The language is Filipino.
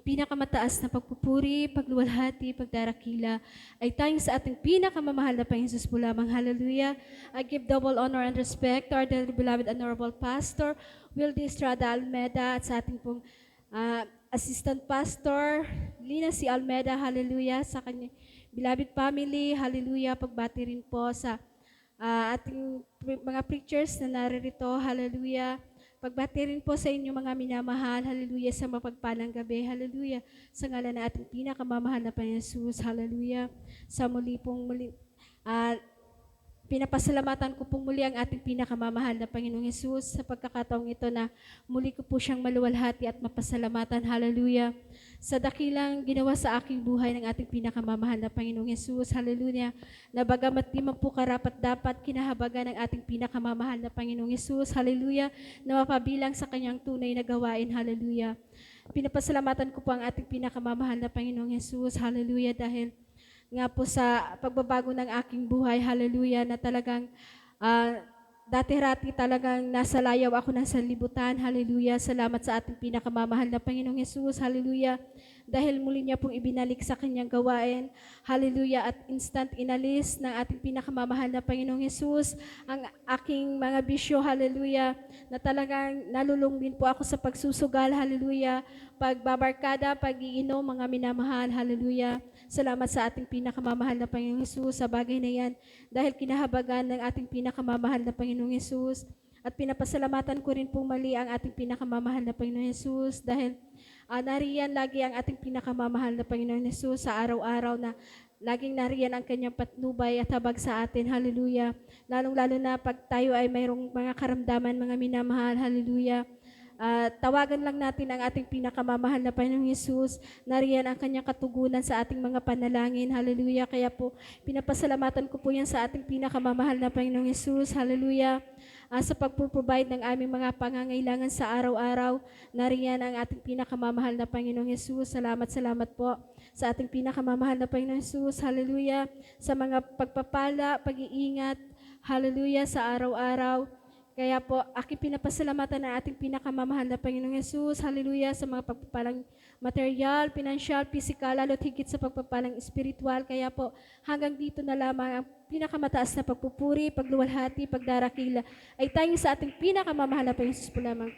pinakamataas na pagpupuri, pagluwalhati, pagdarakila ay tayong sa ating pinakamamahal na Panginoon Jesus po lamang. Hallelujah. I give double honor and respect to our dearly beloved Honorable Pastor Wildy Estrada Almeda at sa ating pong Assistant Pastor Lina C. Almeda. Hallelujah. Sa kanyang beloved family. Hallelujah. Pagbati rin po sa ating mga preachers na naririto. Hallelujah. Pagbati rin po sa inyo mga minamahal. Hallelujah. Sa mapagpalang gabi. Hallelujah. Sa ngalan na ating pinakamamahal na Panginoon Jesus. Hallelujah. Sa muli pong pinapasalamatan ko pong muli ang ating pinakamamahal na Panginoong Hesus sa pagkakataong ito na muli ko po siyang maluwalhati at mapasalamatan. Hallelujah. Sa dakilang ginawa sa aking buhay ng ating pinakamamahal na Panginoong Hesus. Hallelujah. Na bagamat di man po karapat dapat kinahabagan ng ating pinakamamahal na Panginoong Hesus. Hallelujah. Na mapabilang sa kanyang tunay na gawain. Hallelujah. Pinapasalamatan ko po ang ating pinakamamahal na Panginoong Hesus. Hallelujah. Dahil nga po sa pagbabago ng aking buhay, hallelujah, na talagang dati-rati talagang nasa layaw ako ng sanlibutan, hallelujah, salamat sa ating pinakamamahal na Panginoong Hesus, hallelujah, dahil muli niya pong ibinalik sa kanyang gawain, hallelujah, at instant inalis ng ating pinakamamahal na Panginoong Hesus ang aking mga bisyo, hallelujah, na talagang nalulungbin po ako sa pagsusugal, hallelujah, pagbabarkada, pag-iinom, mga minamahal, hallelujah. Salamat sa ating pinakamamahal na Panginoong Hesus sa bagay na yan dahil kinahabagan ng ating pinakamamahal na Panginoong Hesus at pinapasalamatan ko rin pong mali ang ating pinakamamahal na Panginoong Hesus dahil nariyan lagi ang ating pinakamamahal na Panginoong Hesus sa araw-araw na laging nariyan ang kanyang patnubay at habag sa atin, hallelujah. Lalong-lalo na pag tayo ay mayroong mga karamdaman, mga minamahal, hallelujah. Tawagan lang natin ang ating pinakamamahal na Panginoong Hesus. Nariyan ang kanyang katugunan sa ating mga panalangin. Hallelujah. Kaya po, pinapasalamatan ko po yan sa ating pinakamamahal na Panginoong Hesus. Hallelujah. Sa pagproprovide ng aming mga pangangailangan sa araw-araw. Nariyan ang ating pinakamamahal na Panginoong Hesus. Salamat po sa ating pinakamamahal na Panginoong Hesus. Hallelujah. Sa mga pagpapala, pag-iingat. Hallelujah. Sa araw-araw. Kaya po, aking pinapasalamatan ang ating pinakamamahal na Panginoong Hesus. Hallelujah sa mga pagpapalang material, financial, physical, lalo't higit sa pagpapalang espiritual. Kaya po, hanggang dito na lamang ang pinakamataas na pagpupuri, pagluwalhati, pagdarakila ay tayong sa ating pinakamamahal na Panginoong Hesus po lamang.